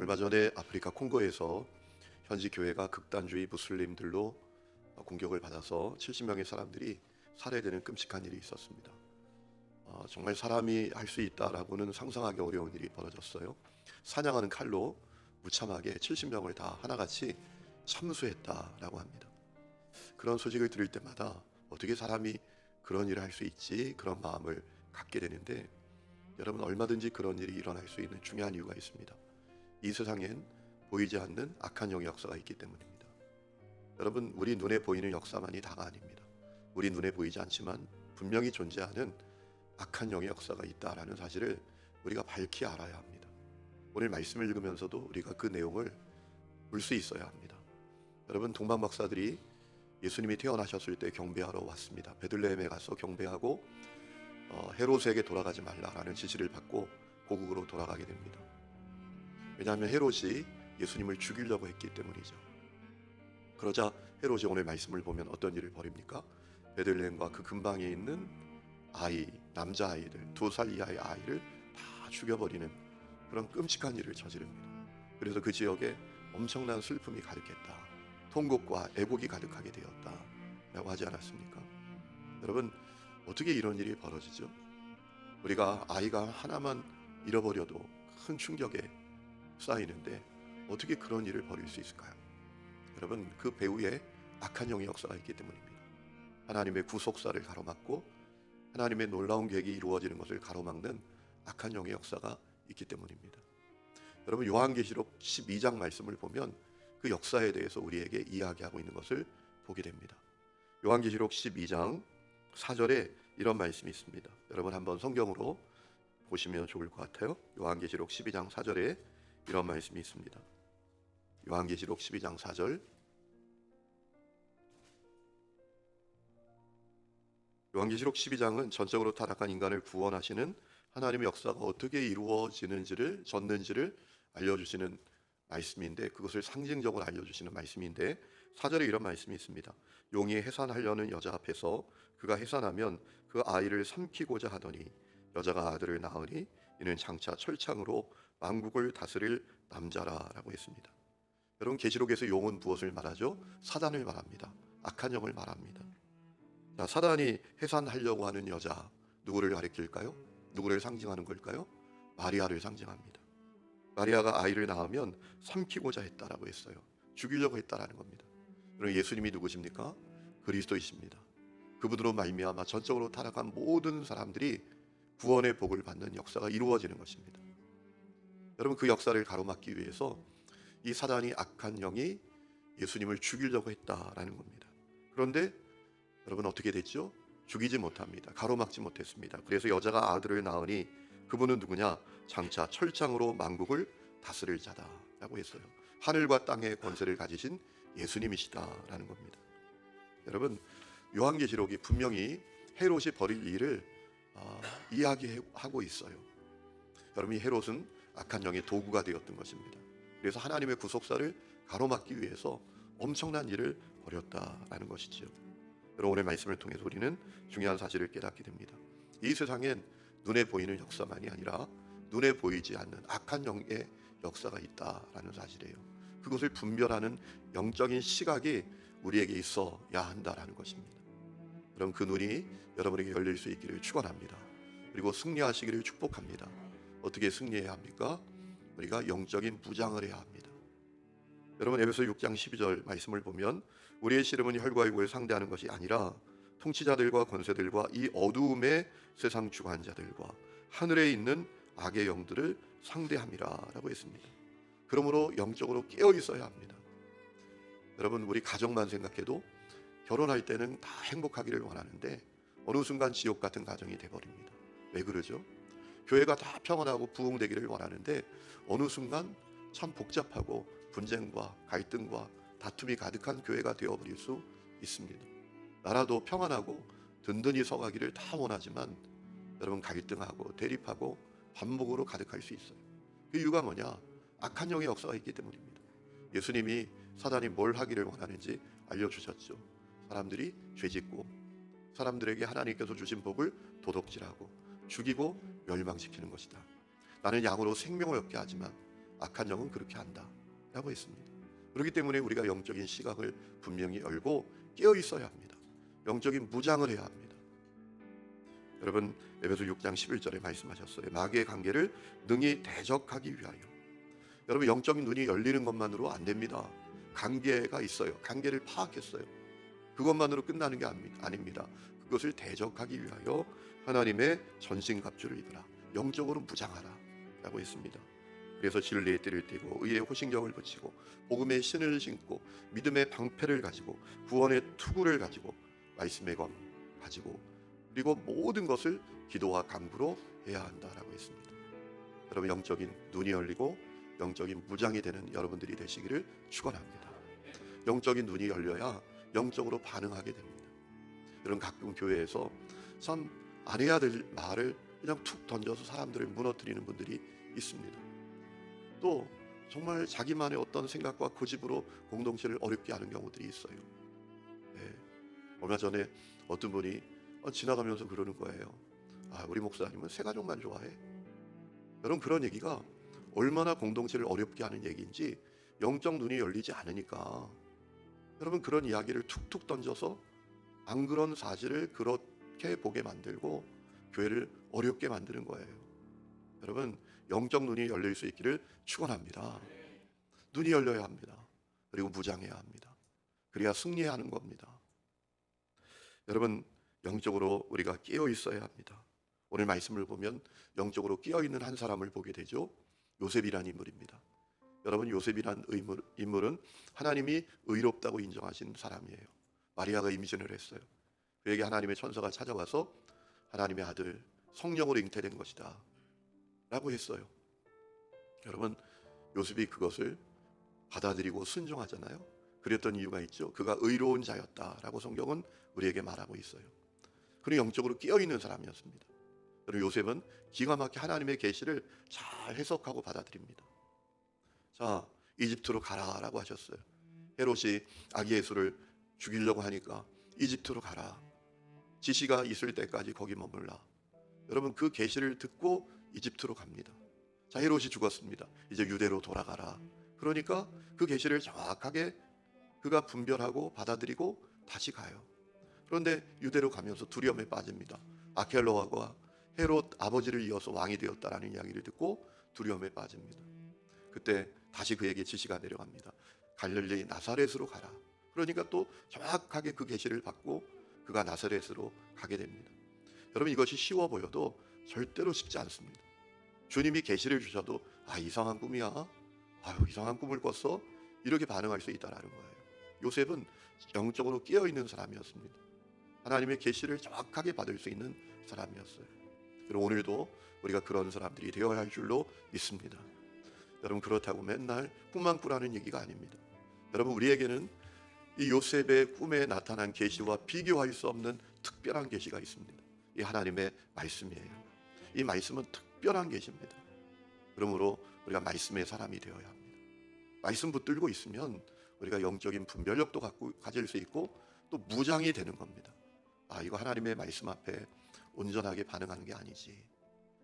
얼마 전에 아프리카 콩고에서 현지 교회가 극단주의 무슬림들로 공격을 받아서 70명의 사람들이 살해되는 끔찍한 일이 있었습니다. 정말 사람이 할 수 있다라고는 상상하기 어려운 일이 벌어졌어요. 사냥하는 칼로 무참하게 70명을 다 하나같이 참수했다라고 합니다. 그런 소식을 들을 때마다 어떻게 사람이 그런 일을 할 수 있지, 그런 마음을 갖게 되는데, 여러분, 얼마든지 그런 일이 일어날 수 있는 중요한 이유가 있습니다. 이 세상엔 보이지 않는 악한 영의 역사가 있기 때문입니다. 여러분, 우리 눈에 보이는 역사만이 다가 아닙니다. 우리 눈에 보이지 않지만 분명히 존재하는 악한 영의 역사가 있다라는 사실을 우리가 밝히 알아야 합니다. 오늘 말씀을 읽으면서도 우리가 그 내용을 볼 수 있어야 합니다. 여러분, 동방 박사들이 예수님이 태어나셨을 때 경배하러 왔습니다. 베들레헴에 가서 경배하고 헤롯에게 돌아가지 말라라는 지시를 받고 고국으로 돌아가게 됩니다. 왜냐하면 헤롯이 예수님을 죽이려고 했기 때문이죠. 그러자 헤롯이 오늘 말씀을 보면 어떤 일을 벌입니까? 베들레헴과 그 근방에 있는 남자아이들, 2살 이하의 아이를 다 죽여버리는 그런 끔찍한 일을 저지릅니다. 그래서 그 지역에 엄청난 슬픔이 가득했다, 통곡과 애곡이 가득하게 되었다 라고 하지 않았습니까? 여러분, 어떻게 이런 일이 벌어지죠? 우리가 아이가 하나만 잃어버려도 큰 충격에 쌓이는데 어떻게 그런 일을 벌일 수 있을까요? 여러분, 그 배후에 악한 영의 역사가 있기 때문입니다. 하나님의 구속사를 가로막고 하나님의 놀라운 계획이 이루어지는 것을 가로막는 악한 영의 역사가 있기 때문입니다. 여러분, 요한계시록 12장 말씀을 보면 그 역사에 대해서 우리에게 이야기하고 있는 것을 보게 됩니다. 요한계시록 12장 4절에 이런 말씀이 있습니다. 여러분, 한번 성경으로 보시면 좋을 것 같아요. 요한계시록 12장 4절에 이런 말씀이 있습니다. 요한계시록 12장 4절. 요한계시록 12장은 전적으로 타락한 인간을 구원하시는 하나님의 역사가 어떻게 이루어지는지를 알려주시는 말씀인데, 그것을 상징적으로 알려주시는 말씀인데, 4절에 이런 말씀이 있습니다. 용이 해산하려는 여자 앞에서 그가 해산하면 그 아이를 삼키고자 하더니 여자가 아들을 낳으니 이는 장차 철창으로 만국을 다스릴 남자라라고 했습니다. 여러분, 계시록에서 용은 무엇을 말하죠? 사단을 말합니다. 악한 영을 말합니다. 자, 사단이 해산하려고 하는 여자, 누구를 가리킬까요? 누구를 상징하는 걸까요? 마리아를 상징합니다. 마리아가 아이를 낳으면 삼키고자 했다라고 했어요. 죽이려고 했다라는 겁니다. 그럼 예수님이 누구십니까? 그리스도이십니다. 그분으로 말미암아 전적으로 타락한 모든 사람들이 구원의 복을 받는 역사가 이루어지는 것입니다. 여러분, 그 역사를 가로막기 위해서 이 사단이, 악한 영이 예수님을 죽이려고 했다라는 겁니다. 그런데 여러분, 어떻게 됐죠? 죽이지 못합니다. 가로막지 못했습니다. 그래서 여자가 아들을 낳으니 그분은 누구냐? 장차 철창으로 만국을 다스릴 자다라고 했어요. 하늘과 땅의 권세를 가지신 예수님이시다라는 겁니다. 여러분, 요한계시록이 분명히 헤롯이 벌일 일을 이야기하고 있어요. 여러분, 이 헤롯은 악한 영의 도구가 되었던 것입니다. 그래서 하나님의 구속사를 가로막기 위해서 엄청난 일을 벌였다라는 것이지요. 여러분, 오늘 말씀을 통해서 우리는 중요한 사실을 깨닫게 됩니다. 이 세상엔 눈에 보이는 역사만이 아니라 눈에 보이지 않는 악한 영의 역사가 있다라는 사실이에요. 그것을 분별하는 영적인 시각이 우리에게 있어야 한다라는 것입니다. 그럼 그 눈이 여러분에게 열릴 수 있기를 축원합니다. 그리고 승리하시기를 축복합니다. 어떻게 승리해야 합니까? 우리가 영적인 무장을 해야 합니다. 여러분, 에베소 6장 12절 말씀을 보면 우리의 씨름은 혈과 육을 상대하는 것이 아니라 통치자들과 권세들과 이 어두움의 세상 주관자들과 하늘에 있는 악의 영들을 상대함이라 라고 했습니다. 그러므로 영적으로 깨어 있어야 합니다. 여러분, 우리 가정만 생각해도 결혼할 때는 다 행복하기를 원하는데 어느 순간 지옥 같은 가정이 돼버립니다. 왜 그러죠? 교회가 다 평안하고 부흥되기를 원하는데 어느 순간 참 복잡하고 분쟁과 갈등과 다툼이 가득한 교회가 되어버릴 수 있습니다. 나라도 평안하고 든든히 서가기를 다 원하지만 여러분, 갈등하고 대립하고 반목으로 가득할 수 있어요. 그 이유가 뭐냐? 악한 영의 역사가 있기 때문입니다. 예수님이 사단이 뭘 하기를 원하는지 알려주셨죠. 사람들이 죄짓고 사람들에게 하나님께서 주신 복을 도둑질하고 죽이고 멸망시키는 것이다. 나는 양으로 생명을 얻게 하지만 악한 영은 그렇게 한다라고 했습니다. 그렇기 때문에 우리가 영적인 시각을 분명히 열고 깨어 있어야 합니다. 영적인 무장을 해야 합니다. 여러분, 에베소 6장 11절에 말씀하셨어요. 마귀의 관계를 능히 대적하기 위하여. 여러분, 영적인 눈이 열리는 것만으로 안 됩니다. 관계가 있어요. 관계를 파악했어요. 그것만으로 끝나는 게 아닙니다. 그것을 대적하기 위하여 하나님의 전신갑주를 입으라. 영적으로 무장하라 라고 했습니다. 그래서 진리의 띠를 띠고 의의 호신경을 붙이고 복음의 신을 신고 믿음의 방패를 가지고 구원의 투구를 가지고 말씀의 검 가지고 그리고 모든 것을 기도와 간구로 해야 한다라고 했습니다. 여러분, 영적인 눈이 열리고 영적인 무장이 되는 여러분들이 되시기를 축원합니다. 영적인 눈이 열려야 영적으로 반응하게 됩니다. 여러분, 가끔 교회에서 참 안 해야 될 말을 그냥 툭 던져서 사람들을 무너뜨리는 분들이 있습니다. 또 정말 자기만의 어떤 생각과 고집으로 공동체를 어렵게 하는 경우들이 있어요. 네. 얼마 전에 어떤 분이 지나가면서 그러는 거예요. 우리 목사님은 새 가족만 좋아해. 여러분, 그런 얘기가 얼마나 공동체를 어렵게 하는 얘기인지 영적 눈이 열리지 않으니까 여러분, 그런 이야기를 툭툭 던져서 안 그런 사실을 그렇게 보게 만들고 교회를 어렵게 만드는 거예요. 여러분, 영적 눈이 열릴 수 있기를 축원합니다. 눈이 열려야 합니다. 그리고 무장해야 합니다. 그래야 승리하는 겁니다. 여러분, 영적으로 우리가 깨어 있어야 합니다. 오늘 말씀을 보면 영적으로 깨어 있는 한 사람을 보게 되죠. 요셉이라는 인물입니다. 여러분, 요셉이라는 인물은 하나님이 의롭다고 인정하신 사람이에요. 마리아가 임신을 했어요. 그에게 하나님의 천사가 찾아와서 하나님의 아들 성령으로 잉태된 것이다 라고 했어요. 여러분, 요셉이 그것을 받아들이고 순종하잖아요. 그랬던 이유가 있죠. 그가 의로운 자였다라고 성경은 우리에게 말하고 있어요. 그는 영적으로 깨어있는 사람이었습니다. 그리고 요셉은 기가 막히게 하나님의 계시를 잘 해석하고 받아들입니다. 자, 이집트로 가라라고 하셨어요. 헤롯이 아기 예수를 죽이려고 하니까 이집트로 가라. 지시가 있을 때까지 거기 머물라. 여러분, 그 계시를 듣고 이집트로 갑니다. 자, 헤롯이 죽었습니다. 이제 유대로 돌아가라. 그러니까 그 계시를 정확하게 그가 분별하고 받아들이고 다시 가요. 그런데 유대로 가면서 두려움에 빠집니다. 아켈로아가 헤롯 아버지를 이어서 왕이 되었다라는 이야기를 듣고 두려움에 빠집니다. 그때 다시 그에게 지시가 내려갑니다. 갈릴리 나사렛으로 가라. 그러니까 또 정확하게 그 계시를 받고 그가 나사렛으로 가게 됩니다. 여러분, 이것이 쉬워 보여도 절대로 쉽지 않습니다. 주님이 계시를 주셔도 이상한 꿈이야. 이상한 꿈을 꿨어. 이렇게 반응할 수 있다라는 거예요. 요셉은 영적으로 깨어있는 사람이었습니다. 하나님의 계시를 정확하게 받을 수 있는 사람이었어요. 그리고 오늘도 우리가 그런 사람들이 되어야 할 줄로 믿습니다. 여러분, 그렇다고 맨날 꿈만 꾸라는 얘기가 아닙니다. 여러분, 우리에게는 이 요셉의 꿈에 나타난 계시와 비교할 수 없는 특별한 계시가 있습니다. 이 하나님의 말씀이에요. 이 말씀은 특별한 계시입니다. 그러므로 우리가 말씀의 사람이 되어야 합니다. 말씀 붙들고 있으면 우리가 영적인 분별력도 가질 수 있고 또 무장이 되는 겁니다. 이거 하나님의 말씀 앞에 온전하게 반응하는 게 아니지.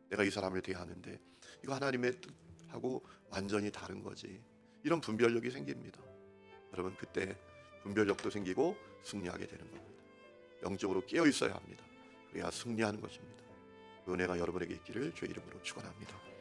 내가 이 사람을 대하는데 이거 하나님의 뜻하고 완전히 다른 거지. 이런 분별력이 생깁니다. 여러분, 그때 분별력도 생기고 승리하게 되는 겁니다. 영적으로 깨어 있어야 합니다. 그래야 승리하는 것입니다. 그 은혜가 여러분에게 있기를 주의 이름으로 축원합니다.